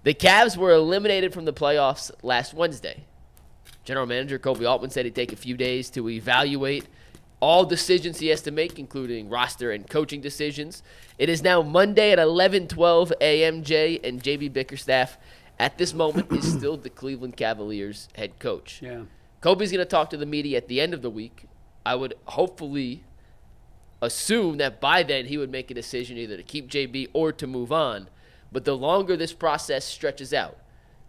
The Cavs were eliminated from the playoffs last Wednesday. General Manager Koby Altman said he'd take a few days to evaluate all decisions he has to make, including roster and coaching decisions. It is now Monday at 11:12 a.m. Jay, and JB Bickerstaff at this moment is still the Cleveland Cavaliers head coach. Yeah. Koby's going to talk to the media at the end of the week. I would hopefully assume that by then he would make a decision either to keep JB or to move on. But the longer this process stretches out,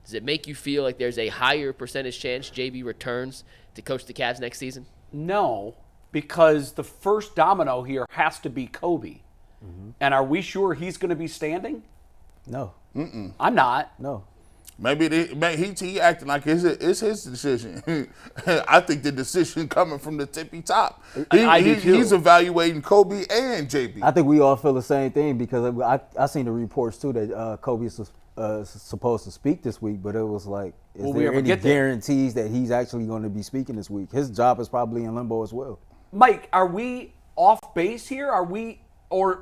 does it make you feel like there's a higher percentage chance JB returns to coach the Cavs next season? No, because the first domino here has to be Koby. Mm-hmm. And are we sure he's going to be standing? No. I'm not. No. Maybe he acting like it's his decision. I think the decision coming from the tippy top. I do too. He's evaluating Koby and JB. I think we all feel the same thing because I seen the reports too that Kobe is supposed to speak this week, but it was like, is there any guarantees that he's actually going to be speaking this week? His job is probably in limbo as well. Mike, are we off base here? Are we, or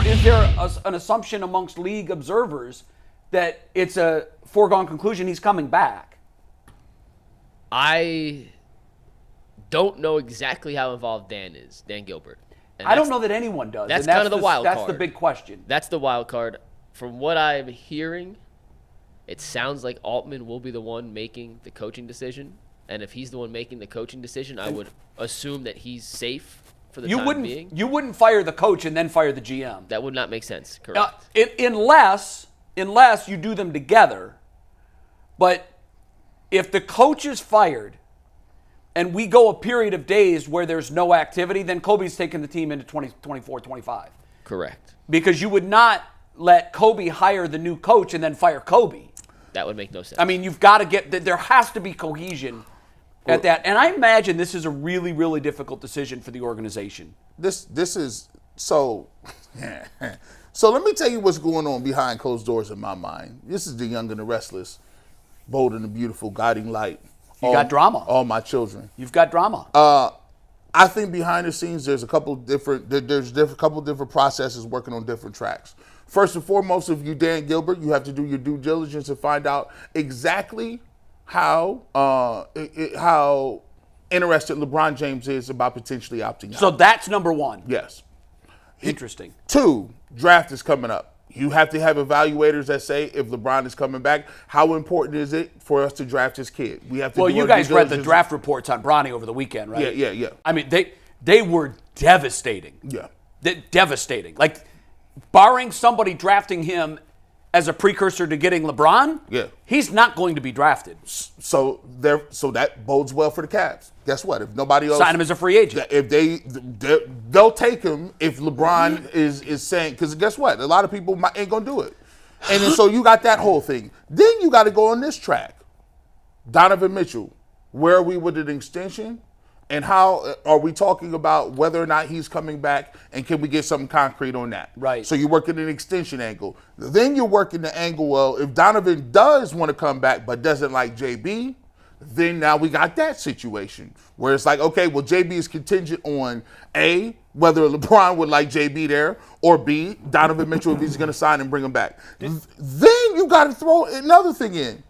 is there an assumption amongst league observers that it's a foregone conclusion he's coming back? I don't know exactly how involved Dan Gilbert. I don't know that anyone does. That's kind of the wild card. That's the big question. That's the wild card. From what I'm hearing, it sounds like Altman will be the one making the coaching decision. And if he's the one making the coaching decision, I would assume that he's safe for the time being. You wouldn't fire the coach and then fire the GM. That would not make sense, correct? Unless you do them together. But if the coach is fired and we go a period of days where there's no activity, then Koby's taking the team into 2024-25. Correct. Because you would not let Koby hire the new coach and then fire Koby. That would make no sense. I mean, you've got to there has to be cohesion at that. And I imagine this is a really, really difficult decision for the organization. This is so. So let me tell you what's going on behind closed doors in my mind. This is the young and the restless, bold and the beautiful, guiding light. You got drama. All my children. You've got drama. I think behind the scenes there's a couple different processes working on different tracks. First and foremost, if you Dan Gilbert, you have to do your due diligence and find out exactly how interested LeBron James is about potentially opting out. So that's number one. Yes. Interesting. 2, draft is coming up. You have to have evaluators that say if LeBron is coming back, how important is it for us to draft his kid? We have to. Well, you guys read the draft reports on Bronny over the weekend, right? Yeah. I mean, they were devastating. Yeah. Devastating. Like, barring somebody drafting him as a precursor to getting LeBron, he's not going to be drafted. So that bodes well for the Cavs. Guess what? If nobody else sign him as a free agent, if they'll take him if LeBron is saying, because guess what? A lot of people ain't gonna do it, and then so you got that whole thing. Then you got to go on this track. Donovan Mitchell, where are we with an extension? And how are we talking about whether or not he's coming back, and can we get something concrete on that? Right. So you're working an extension angle. Then you're working the angle, well, if Donovan does want to come back but doesn't like JB, then now we got that situation where it's like, okay, well, JB is contingent on A, whether LeBron would like JB there, or B, Donovan Mitchell if he's going to sign and bring him back. Then you got to throw another thing in.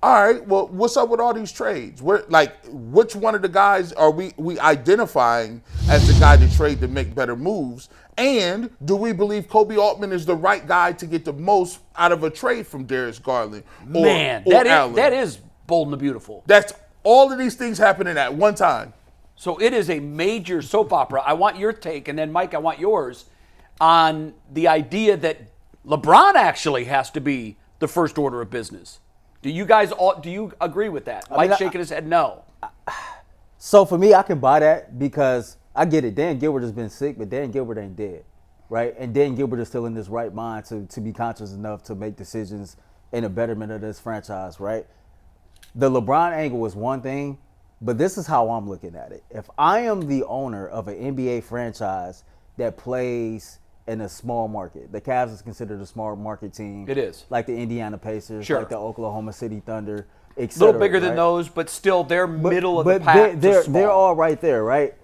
All right, well, what's up with all these trades? Which one of the guys are we identifying as the guy to trade to make better moves? And do we believe Koby Altman is the right guy to get the most out of a trade from Darius Garland or Allen? That is bold and the beautiful. That's all of these things happening at one time. So it is a major soap opera. I want your take, and then, Mike, I want yours on the idea that LeBron actually has to be the first order of business. Do you agree with that? Mike's shaking his head no. So for me, I can buy that because I get it. Dan Gilbert has been sick, but Dan Gilbert ain't dead, right? And Dan Gilbert is still in his right mind to be conscious enough to make decisions in a betterment of this franchise, right? The LeBron angle is one thing, but this is how I'm looking at it. If I am the owner of an NBA franchise that plays in a small market, the Cavs is considered a small market team. It is. Like the Indiana Pacers, like the Oklahoma City Thunder, etc. A little bigger than those, but still they're middle of the pack. They're all right there, right?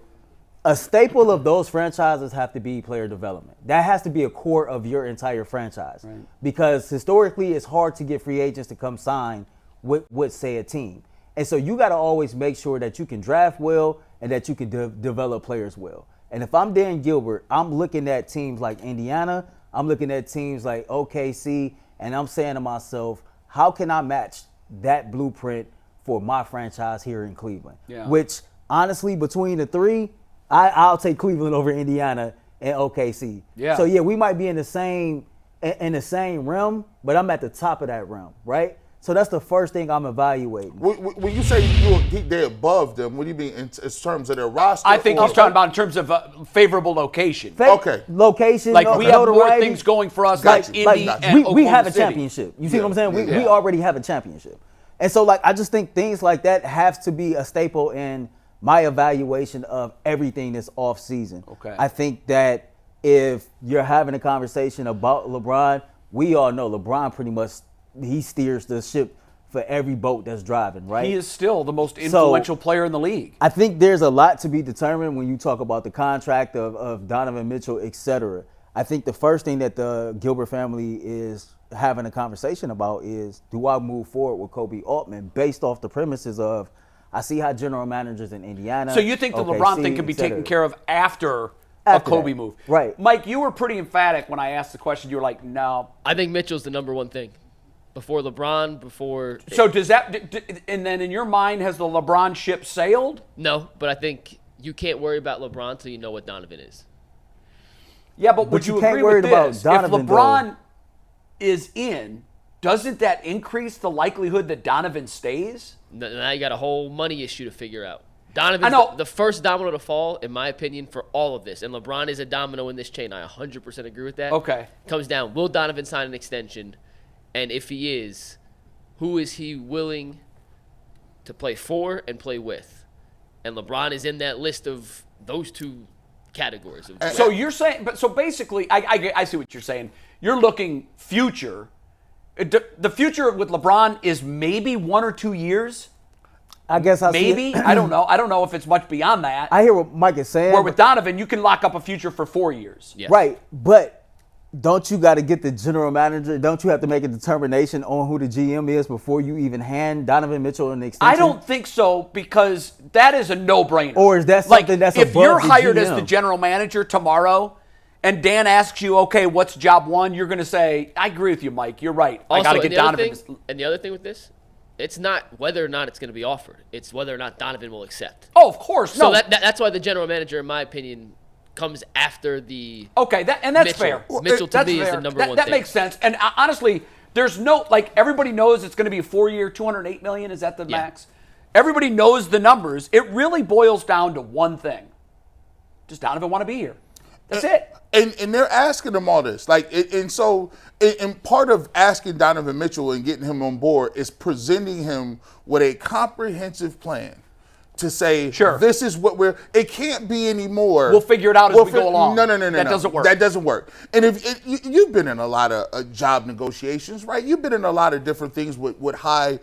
a staple of those franchises have to be player development. That has to be a core of your entire franchise. Right. Because historically, it's hard to get free agents to come sign with say, a team. And so you got to always make sure that you can draft well and that you can develop players well. And if I'm Dan Gilbert, I'm looking at teams like Indiana, I'm looking at teams like OKC, and I'm saying to myself, how can I match that blueprint for my franchise here in Cleveland? Yeah. Which, honestly, between the three, I'll take Cleveland over Indiana and OKC. Yeah. So, yeah, we might be in the same realm, but I'm at the top of that realm, right? So that's the first thing I'm evaluating. When you say they're above them, what do you mean in terms of their roster? I think he's talking about in terms of favorable location. Okay. Location. Like we have more things going for us like Indy and we have a championship. You see what I'm saying? We already have a championship. And so, like, I just think things like that have to be a staple in my evaluation of everything this offseason. Okay. I think that if you're having a conversation about LeBron, we all know LeBron pretty much he steers the ship for every boat that's driving, right? He is still the most influential player in the league. I think there's a lot to be determined when you talk about the contract of Donovan Mitchell, et cetera. I think the first thing that the Gilbert family is having a conversation about is, do I move forward with Koby Altman based off the premises of, I see how general managers in Indiana. So you think the LeBron thing could be taken care of after a Kobe move? Right. Mike, you were pretty emphatic when I asked the question. You were like, no. I think Mitchell's the number one thing. Before LeBron, before... So does that... And then in your mind, has the LeBron ship sailed? No, but I think you can't worry about LeBron until you know what Donovan is. Yeah, but would you agree with this? Donovan, if LeBron is in, doesn't that increase the likelihood that Donovan stays? Now you got a whole money issue to figure out. Donovan's the first domino to fall, in my opinion, for all of this. And LeBron is a domino in this chain. I 100% agree with that. Okay. Comes down, will Donovan sign an extension? And if he is, who is he willing to play for and play with? And LeBron is in that list of those two categories. So you're saying, so basically, I see what you're saying. You're looking future. The future with LeBron is maybe 1 or 2 years. I guess maybe. I don't know. I don't know if it's much beyond that. I hear what Mike is saying. Where with Donovan, you can lock up a future for 4 years. Yes. Right, but don't you got to get the general manager? Don't you have to make a determination on who the GM is before you even hand Donovan Mitchell an extension? I don't think so, because that is a no-brainer. Or is that something that's above the GM? If you're hired as the general manager tomorrow and Dan asks you, okay, what's job one? You're going to say, I agree with you, Mike. You're right. Also, I got to get Donovan. And the other thing with this, it's not whether or not it's going to be offered. It's whether or not Donovan will accept. Oh, of course. So that's why the general manager, in my opinion, comes after the and that's Mitchell. fair. Mitchell to me is the number one thing. That makes sense. And honestly, there's no, like, everybody knows it's going to be a 4-year, $208 million. Is that the max? Everybody knows the numbers. It really boils down to one thing. Does Donovan want to be here? That's it. And they're asking him all this. And part of asking Donovan Mitchell and getting him on board is presenting him with a comprehensive plan to say, sure, this is what it can't be anymore. We'll figure it out as we go along. No. That doesn't work. That doesn't work. And you've been in a lot of job negotiations, right? You've been in a lot of different things with high,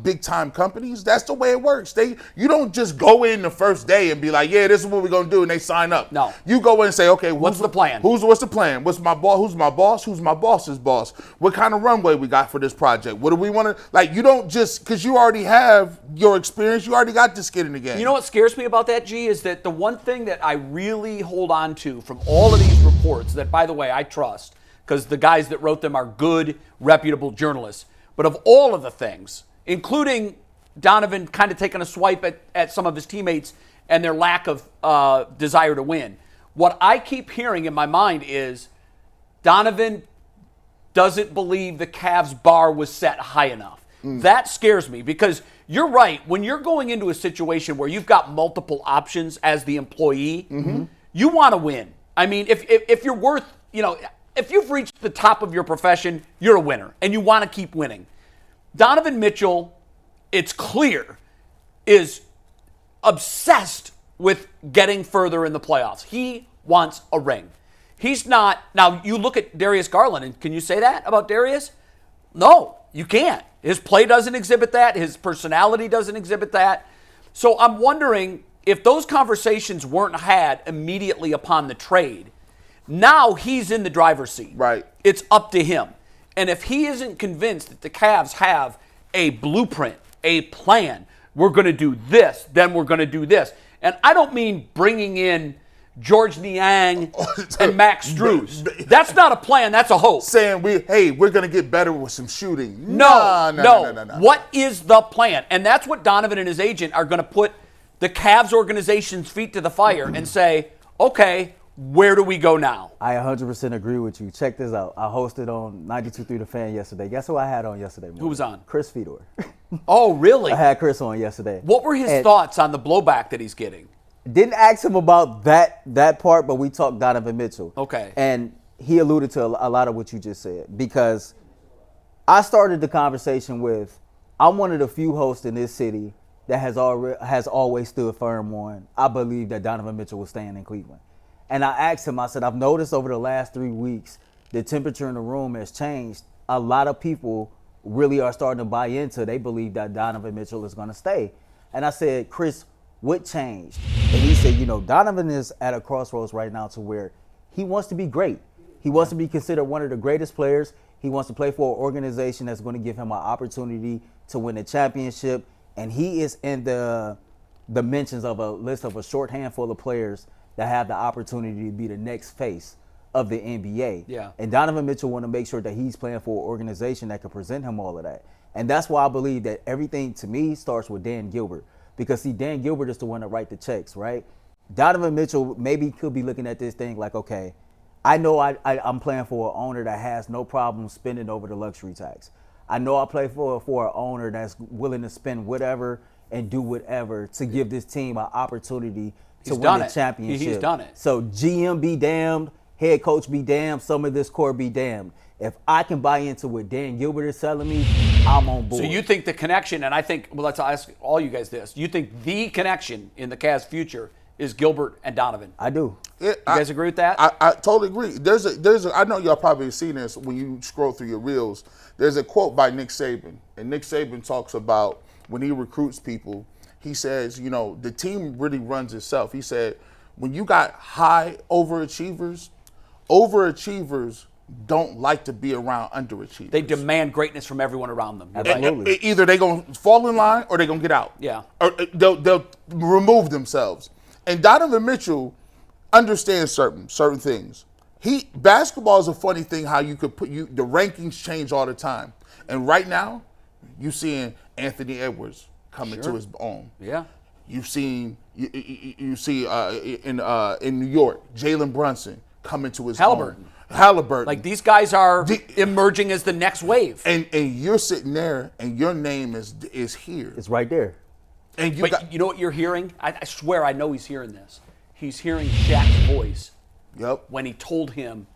big-time companies. That's the way it works. You don't just go in the first day and be like, yeah, this is what we're going to do, and they sign up. No. You go in and say, okay, what's the plan? What's the plan? What's my boss? Who's my boss? Who's my boss's boss? What kind of runway we got for this project? What do we want to, you don't just, because you already have your experience, you already got this skin in the game. You know what scares me about that, G, is that the one thing that I really hold on to from all of these reports that, by the way, I trust, because the guys that wrote them are good, reputable journalists, but of all of the things, including Donovan kind of taking a swipe at some of his teammates and their lack of desire to win, what I keep hearing in my mind is Donovan doesn't believe the Cavs bar was set high enough. That scares me, because you're right. When you're going into a situation where you've got multiple options as the employee, you want to win. I mean, if you're worth, if you've reached the top of your profession, you're a winner, and you want to keep winning. Donovan Mitchell, it's clear, is obsessed with getting further in the playoffs. He wants a ring. He's not. Now, you look at Darius Garland, and can you say that about Darius? No, you can't. His play doesn't exhibit that. His personality doesn't exhibit that. So I'm wondering, if those conversations weren't had immediately upon the trade, now he's in the driver's seat. Right. It's up to him. And if he isn't convinced that the Cavs have a blueprint, a plan, we're going to do this, then we're going to do this. And I don't mean bringing in George Niang and Max Strus. That's not a plan, that's a hope. Saying we're going to get better with some shooting. No. No. What is the plan? And that's what Donovan and his agent are going to put the Cavs organization's feet to the fire and say, okay, where do we go now? I 100% agree with you. Check this out. I hosted on 92.3 The Fan yesterday. Guess who I had on yesterday morning? Who was on? Chris Fedor. Oh, really? I had Chris on yesterday. What were his thoughts on the blowback that he's getting? Didn't ask him about that part, but we talked Donovan Mitchell. Okay. And he alluded to a lot of what you just said, because I started the conversation with, I'm one of the few hosts in this city that has always stood firm on, I believe that Donovan Mitchell was staying in Cleveland. And I asked him, I said, I've noticed over the last 3 weeks, the temperature in the room has changed. A lot of people really are starting to buy into, they believe that Donovan Mitchell is going to stay. And I said, Chris, what changed? And he said, Donovan is at a crossroads right now to where he wants to be great. He wants to be considered one of the greatest players. He wants to play for an organization that's going to give him an opportunity to win a championship. And he is in the mentions of a list of a short handful of players that have the opportunity to be the next face of the NBA. Yeah. And Donovan Mitchell want to make sure that he's playing for an organization that can present him all of that. And that's why I believe that everything, to me, starts with Dan Gilbert. Because, see, Dan Gilbert is the one that write the checks, right? Donovan Mitchell maybe could be looking at this thing like, okay, I know I'm playing for an owner that has no problem spending over the luxury tax. I know I play for an owner that's willing to spend whatever and do whatever to give this team an opportunity to win the championship. He's done it. So GM be damned, head coach be damned, some of this core be damned. If I can buy into what Dan Gilbert is telling me, I'm on board. So you think the connection, and I think, well, let's ask all you guys this. You think the connection in the Cavs' future is Gilbert and Donovan? I do. You guys agree with that? I totally agree. There's a. I know y'all probably seen this when you scroll through your reels. There's a quote by Nick Saban, and Nick Saban talks about when he recruits people. He says, the team really runs itself. He said, when you got high overachievers don't like to be around underachievers. They demand greatness from everyone around them. Absolutely. Either they're going to fall in line or they're going to get out. Yeah. Or they'll remove themselves. And Donovan Mitchell understands certain things. Basketball is a funny thing how you could the rankings change all the time. And right now, you seeing Anthony Edwards coming to his own. Yeah. You've seen in New York, Jalen Brunson coming to his own. Halliburton. Like, these guys are emerging as the next wave. And you're sitting there and your name is here. It's right there. And you know what you're hearing? I swear I know he's hearing this. He's hearing Shaq's voice. Yep. When he told him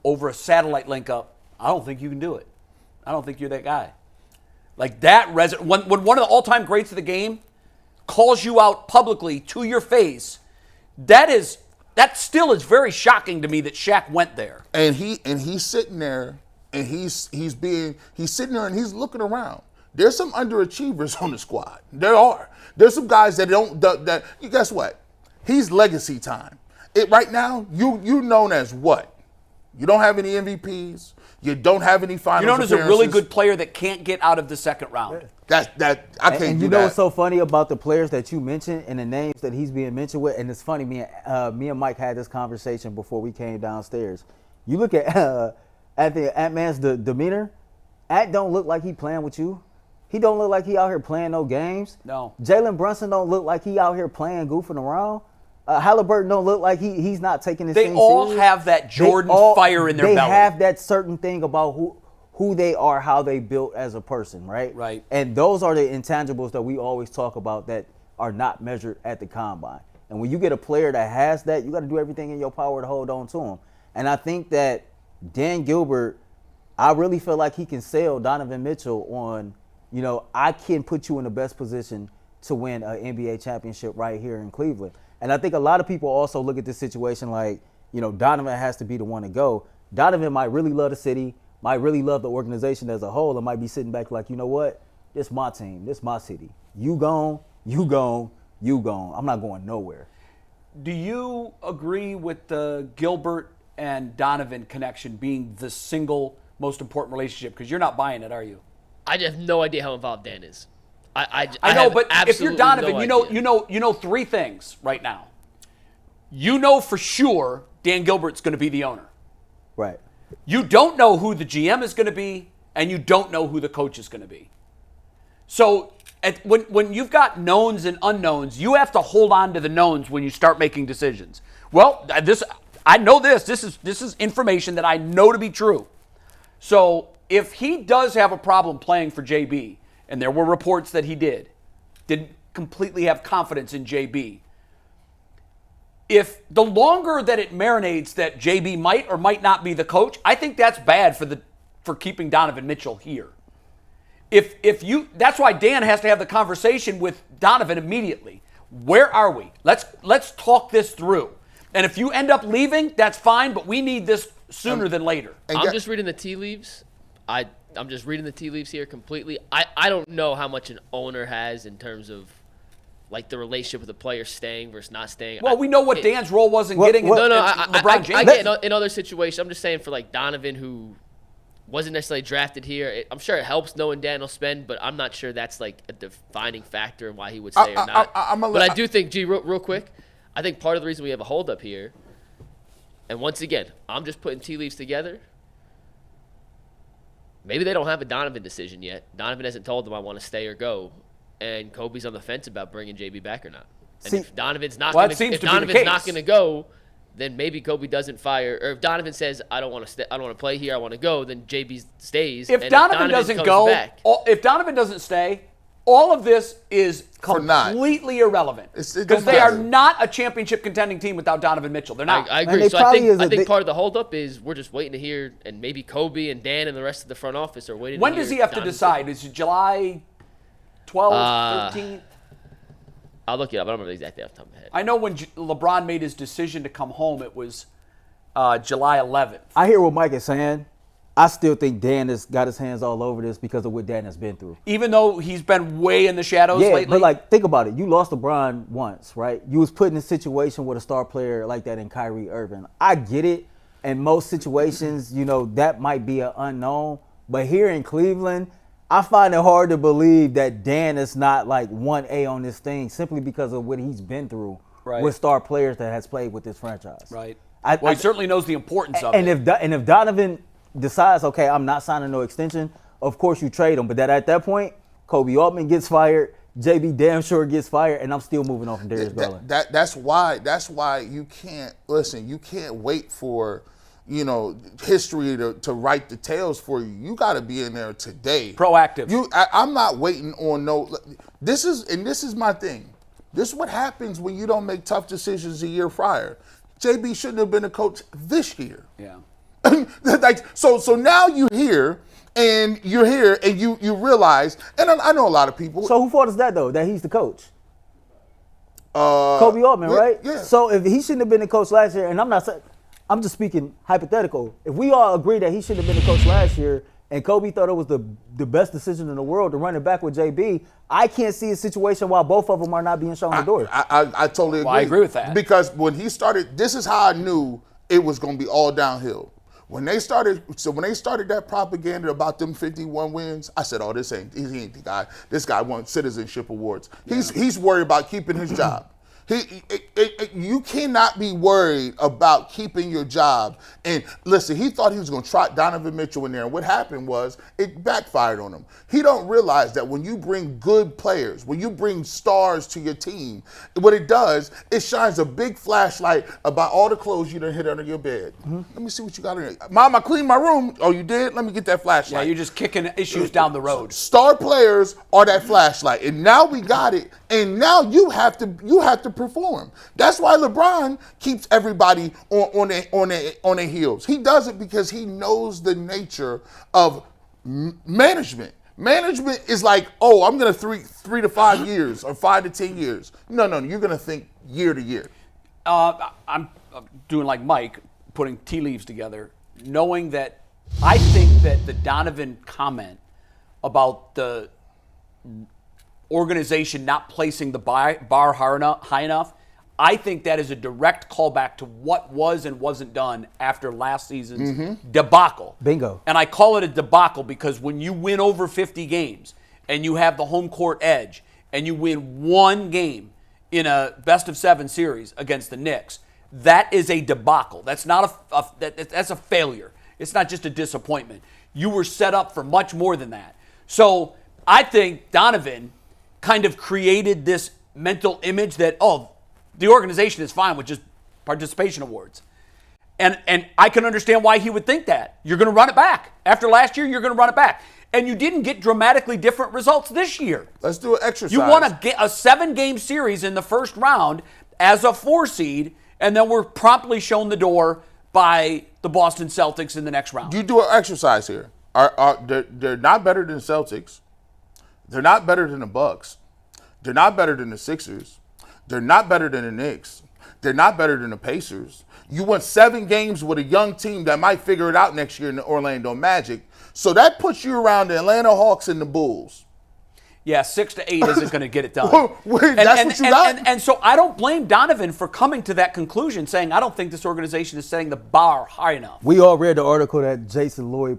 over a satellite link up, I don't think you can do it. I don't think you're that guy. Like that, when one of the all-time greats of the game calls you out publicly to your face, that still is very shocking to me that Shaq went there. And he's sitting there and he's sitting there and he's looking around. There's some underachievers on the squad. There are. There's some guys that don't guess what? He's legacy time. Right now, you're known as what? You don't have any MVPs. You don't have any finals You're known as a appearances. really good player that can't get out of the second round. I can't do that. And you know what's so funny about the players that you mentioned and the names that he's being mentioned with? And it's funny, me and Mike had this conversation before we came downstairs. You look at Ant-Man's demeanor. Ant don't look like he playing with you. He don't look like he out here playing no games. No. Jalen Brunson don't look like he out here playing, goofing around. Halliburton don't look like he's not taking this thing serious. They all have that Jordan fire in their belly. They have that certain thing about who they are, how they built as a person, right? Right. And those are the intangibles that we always talk about that are not measured at the combine. And when you get a player that has that, you got to do everything in your power to hold on to him. And I think that Dan Gilbert, I really feel like he can sell Donovan Mitchell on, I can put you in the best position to win an NBA championship right here in Cleveland. And I think a lot of people also look at this situation like, Donovan has to be the one to go. Donovan might really love the city, might really love the organization as a whole, and might be sitting back like, you know what? This my team. This my city. You gone, you gone. I'm not going nowhere. Do you agree with the Gilbert and Donovan connection being the single most important relationship? Because you're not buying it, are you? I have no idea how involved Dan is. I know, have but if you're absolutely Donovan, no you idea. know three things right now. You know for sure Dan Gilbert's going to be the owner. Right. You don't know who the GM is going to be, and you don't know who the coach is going to be. So when you've got knowns and unknowns, you have to hold on to the knowns when you start making decisions. Well, I know this. This is information that I know to be true. So if he does have a problem playing for JB, and there were reports that he didn't completely have confidence in JB, if the longer that it marinates that JB might or might not be the coach, I think that's bad for keeping Donovan Mitchell here. That's why Dan has to have the conversation with Donovan immediately. Where are we? Let's talk this through. And if you end up leaving, that's fine, but we need this sooner than later. I'm just reading the tea leaves. I'm just reading the tea leaves here completely. I don't know how much an owner has in terms of like the relationship with the player staying versus not staying. Well, we know what Dan's role was in What- getting what- LeBron James. I get in other situations. I'm just saying for like Donovan, who wasn't necessarily drafted here. I'm sure it helps knowing Dan will spend, but I'm not sure that's like a defining factor in why he would stay or not. But I do think, real quick, I think part of the reason we have a holdup here, and once again, I'm just putting tea leaves together. Maybe they don't have a Donovan decision yet. Donovan hasn't told them I want to stay or go, and Kobe's on the fence about bringing JB back or not. And See, if Donovan's not well, going that seems if to be the Donovan's not case. going to go, then maybe Kobe doesn't fire. Or if Donovan says I don't want to play here, I want to go, then JB stays. If and Donovan doesn't comes go, back, if Donovan doesn't stay, all of this is For naught. completely irrelevant. It Because don't they are matter. not a championship contending team without Donovan Mitchell. They're not. I Man, agree. they So I probably think is I a- think they- part of the holdup is we're just waiting to hear, and maybe Kobe and Dan and the rest of the front office are waiting. When to hear does he have to Donovan. decide? Is it July 12th, 13th? I'll look it up. I don't remember exactly off the top of my head. I know when LeBron made his decision to come home, it was July 11th. I hear what Mike is saying. I still think Dan has got his hands all over this because of what Dan has been through. Even though he's been way in the shadows Yeah, lately. but like, think about it. You lost LeBron once, right? You was put in a situation with a star player like that in Kyrie Irving. I get it. In most situations, that might be an unknown. But here in Cleveland, I find it hard to believe that Dan is not like 1A on this thing simply because of what he's been through with star players that has played with this franchise. right. He He certainly knows the importance of and it. if Donovan decides, okay, I'm not signing no extension, of course you trade him. But at that point, Koby Altman gets fired, JB damn sure gets fired, and I'm still moving on from Darius Garland. That's why you can't listen. You can't wait for history to write the tales for you. You got to be in there today. Proactive. I'm not waiting on no. This is my thing. This is what happens when you don't make tough decisions a year prior. JB shouldn't have been a coach this year. Yeah. So now you're here and you realize, and I know a lot of people. So who fault is that though? That he's the coach? Koby Altman, yeah, right? yeah. So if he shouldn't have been the coach last year, and I'm just speaking hypothetical. If we all agree that he shouldn't have been the coach last year, and Kobe thought it was the best decision in the world to run it back with JB, I can't see a situation while both of them are not being shown the door. I totally agree. Well, I agree with that. Because when he started, this is how I knew it was going to be all downhill. When they started that propaganda about them 51 wins, I said, "Oh, he ain't the guy. This guy won citizenship awards. He's worried about keeping his job." You cannot be worried about keeping your job. And listen, he thought he was going to trot Donovan Mitchell in there. And what happened was it backfired on him. He don't realize that when you bring good players, when you bring stars to your team, what it does, it shines a big flashlight about all the clothes you done hid under your bed. Let me see what you got in there. Mom, I cleaned my room. Oh, you did? Let me get that Yeah, flashlight. you're just kicking issues down the road. Star players are that flashlight, and now we got it. And now you have to perform. That's why LeBron keeps everybody on their heels. He does it because he knows the nature of management. Management is like, oh, I'm gonna 3 to 5 years or 5 to 10 years. No, you're gonna think year to year. I'm doing like Mike, putting tea leaves together, knowing that I think that the Donovan comment about the organization not placing the bar high enough, I think that is a direct callback to what was and wasn't done after last season's debacle. Bingo. And I call it a debacle because when you win over 50 games and you have the home court edge and you win one game in a best-of-7 series against the Knicks, that is a debacle. That's not that's a failure. It's not just a disappointment. You were set up for much more than that. So I think Donovan kind of created this mental image that, the organization is fine with just participation awards. And I can understand why he would think that. You're going to run it back. After last year, you're going to run it back. And you didn't get dramatically different results this year. Let's do an exercise. You won a 7-game series in the first round as a 4 seed, and then were promptly shown the door by the Boston Celtics in the next round. You do an exercise here. They're not better than the Celtics. They're not better than the Bucks. They're not better than the Sixers. They're not better than the Knicks. They're not better than the Pacers. You won 7 games with a young team that might figure it out next year in the Orlando Magic. So that puts you around the Atlanta Hawks and the Bulls. Yeah, 6 to 8 isn't going to get it done. That's what you got? And so I don't blame Donovan for coming to that conclusion, saying, I don't think this organization is setting the bar high enough. We all read the article that Jason Lloyd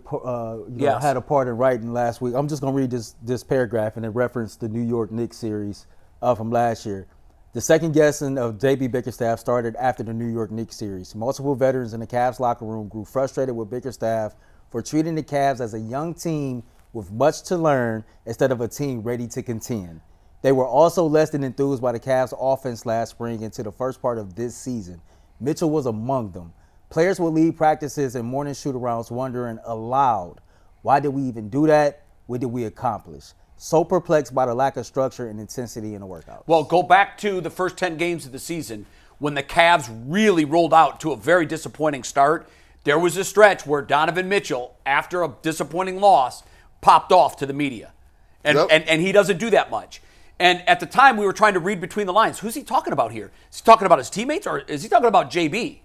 Yes. had a part in writing last week. I'm just going to read this paragraph, and it referenced the New York Knicks series from last year. The second guessing of JB Bickerstaff started after the New York Knicks series. Multiple veterans in the Cavs locker room grew frustrated with Bickerstaff for treating the Cavs as a young team with much to learn instead of a team ready to contend. They were also less than enthused by the Cavs' offense last spring into the first part of this season. Mitchell was among them. Players would leave practices and morning shoot-arounds wondering aloud, why did we even do that? What did we accomplish? So perplexed by the lack of structure and intensity in the workout. Well, go back to the first 10 games of the season when the Cavs really rolled out to a very disappointing start. There was a stretch where Donovan Mitchell, after a disappointing loss, popped off to the media. And he doesn't do that much. And at the time, we were trying to read between the lines. Who's he talking about here? Is he talking about his teammates or is he talking about JB?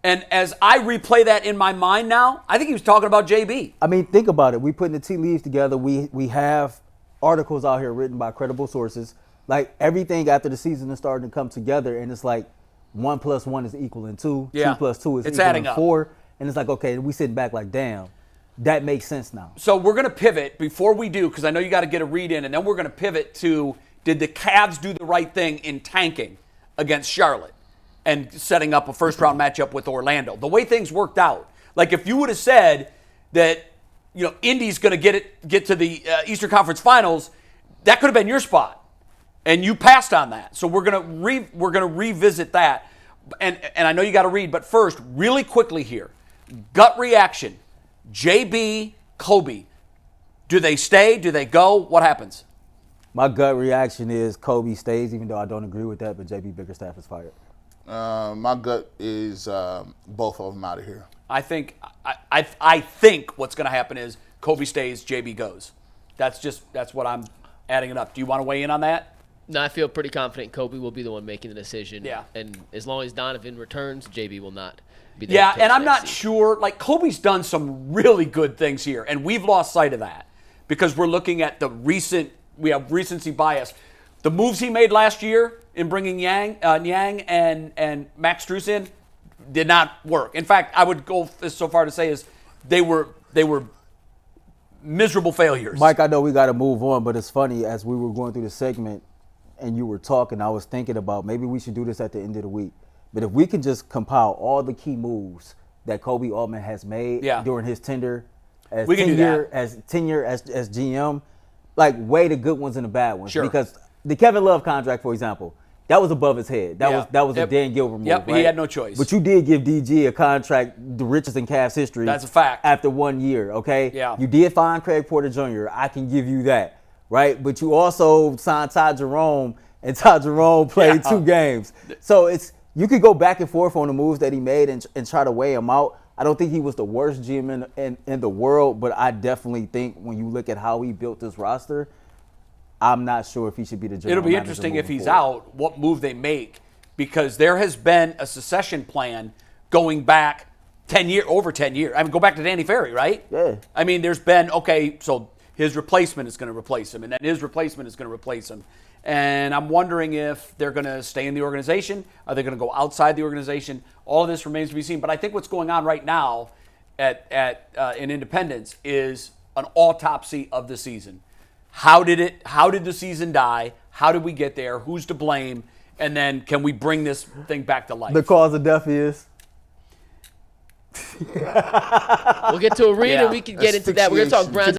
And as I replay that in my mind now, I think he was talking about JB. I mean, think about it. We putting the tea leaves together. We have articles out here written by credible sources. Like everything after the season is starting to come together, and it's like 1 + 1 is equaling 2. Yeah. 2 + 2 is It's equaling adding up. 4. And it's like, okay, we sitting back like, damn, that makes sense now. So we're going to pivot before we do, because I know you got to get a read in, and then we're going to pivot to, did the Cavs do the right thing in tanking against Charlotte and setting up a first-round matchup with Orlando? The way things worked out. Like if you would have said that, Indy's going to get to the Eastern Conference Finals, that could have been your spot, and you passed on that. So we're going to revisit that, and I know you got to read, but first, really quickly here, gut reaction. JB, Koby, do they stay? Do they go? What happens? My gut reaction is Koby stays, even though I don't agree with that, but JB Bickerstaff is fired. My gut is both of them out of here. I think I think what's going to happen is Koby stays, JB goes. That's what I'm adding it up. Do you want to weigh in on that? No, I feel pretty confident Koby will be the one making the decision. Yeah. And as long as Donovan returns, JB will not be the Yeah, head coach and I'm next not season. sure. Like, Kobe's done some really good things here, and we've lost sight of that because we're looking at we have recency bias. The moves he made last year in bringing Niang and Max Strus in did not work. In fact, I would go so far to say is they were miserable failures. Mike, I know we got to move on, but it's funny, as we were going through the segment and you were talking, I was thinking about maybe we should do this at the end of the week. But if we can just compile all the key moves that Koby Altman has made during his tenure as tenure as GM, like weigh the good ones and the bad ones. Sure. Because the Kevin Love contract, for example, that was above his head. That was a Dan Gilbert move. Yep, right? he had no choice. But you did give DG a contract the richest in Cavs history. That's a fact. After 1 year, okay? Yeah. You did find Craig Porter Jr. I can give you that, right? But you also signed Ty Jerome, and Ty Jerome played 2 games. So you could go back and forth on the moves that he made and try to weigh him out. I don't think he was the worst GM in the world, but I definitely think when you look at how he built this roster, I'm not sure if he should be the general It'll be manager interesting if moving he's forward. out, what move they make, because there has been a succession plan going back over 10 years. I mean, go back to Danny Ferry, right? Yeah. I mean, there's been, okay, so his replacement is going to replace him, and then his replacement is going to replace him. And I'm wondering if they're going to stay in the organization. Are they going to go outside the organization? All of this remains to be seen. But I think what's going on right now in Independence is an autopsy of the season. How did the season die? How did we get there? Who's to blame? And then can we bring this thing back to life? The cause of death is? We'll get to arena. We can get into that. We're going to talk Browns.